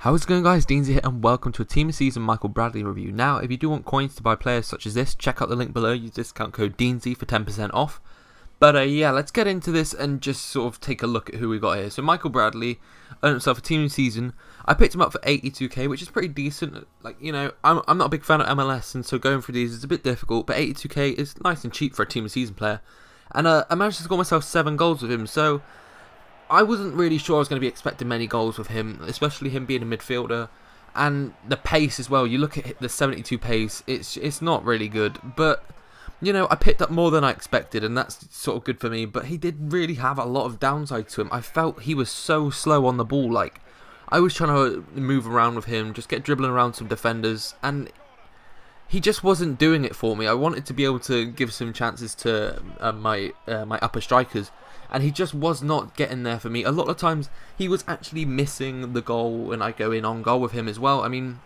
How's it going, guys? Deansy here and welcome to a Team of Season Michael Bradley review. Now, if you do want coins to buy players such as this, check out the link below. Use discount code Deansy for 10% off. But yeah, let's get into this and just sort of take a look at who we got here. So Michael Bradley earned himself a Team of Season. I picked him up for 82k, which is pretty decent. Like, you know, I'm not a big fan of MLS, and so going through these is a bit difficult. But 82k is nice and cheap for a Team of Season player. And I managed to score myself 7 goals with him, so I wasn't really sure I was going to be expecting many goals with him, especially him being a midfielder. And the pace as well, you look at the 72 pace, it's not really good. But, you know, I picked up more than I expected, and that's sort of good for me. But he did really have a lot of downside to him. I felt he was so slow on the ball. Like, I was trying to move around with him, just get dribbling around some defenders, and he just wasn't doing it for me. I wanted to be able to give some chances to my upper strikers, and he just was not getting there for me. A lot of times, he was actually missing the goal, and I go in on goal with him as well. I mean,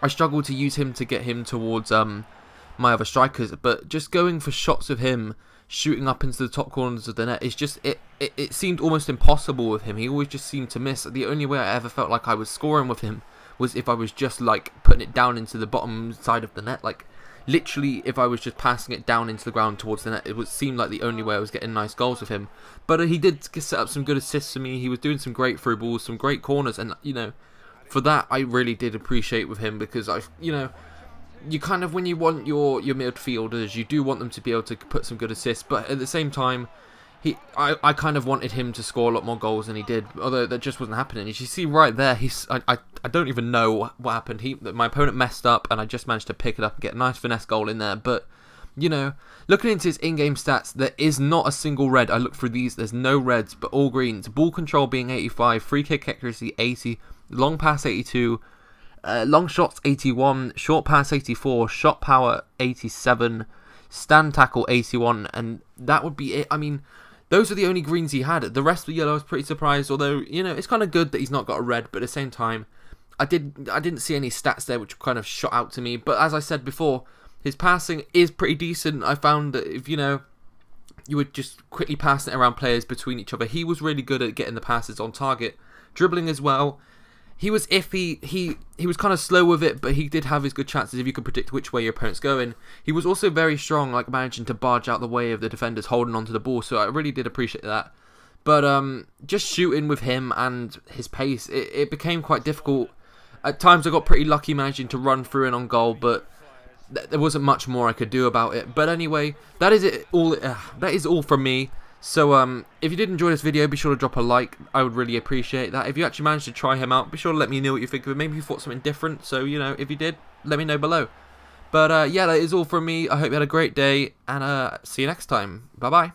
I struggled to use him to get him towards my other strikers, but just going for shots with him, shooting up into the top corners of the net, is just it seemed almost impossible with him. He always just seemed to miss. The only way I ever felt like I was scoring with him was if I was just like putting it down into the bottom side of the net. Like, literally, if I was just passing it down into the ground towards the net, it would seem like the only way I was getting nice goals with him. But he did set up some good assists for me. He was doing some great through balls, some great corners, and, you know, for that I really did appreciate with him, because you know, you kind of, when you want your midfielders, you do want them to be able to put some good assists, but at the same time, I kind of wanted him to score a lot more goals than he did, although that just wasn't happening. As you see right there, I don't even know what happened. My opponent messed up, and I just managed to pick it up and get a nice finesse goal in there. But, you know, looking into his in-game stats, there is not a single red. I looked through these, there's no reds, but all greens. Ball control being 85, free kick accuracy 80, long pass 82, long shots 81, short pass 84, shot power 87, stand tackle 81, and that would be it. I mean, those are the only greens he had. The rest of the yellow, I was pretty surprised, although, you know, it's kind of good that he's not got a red, but at the same time, I didn't see any stats there which kind of shot out to me. But as I said before, his passing is pretty decent. I found that if, you know, you would just quickly pass it around players between each other, he was really good at getting the passes on target. Dribbling as well, he was iffy. He was kind of slow with it, but he did have his good chances if you could predict which way your opponent's going. He was also very strong, like managing to barge out the way of the defenders holding onto the ball, so I really did appreciate that. But just shooting with him and his pace, it became quite difficult. At times I got pretty lucky managing to run through and on goal, but there wasn't much more I could do about it. But anyway, that is all from me. So if you did enjoy this video, be sure to drop a like. I would really appreciate that. If you actually managed to try him out, be sure to let me know what you think of it. Maybe you thought something different. So, you know, if you did, let me know below. But yeah, that is all from me. I hope you had a great day, and see you next time. Bye bye.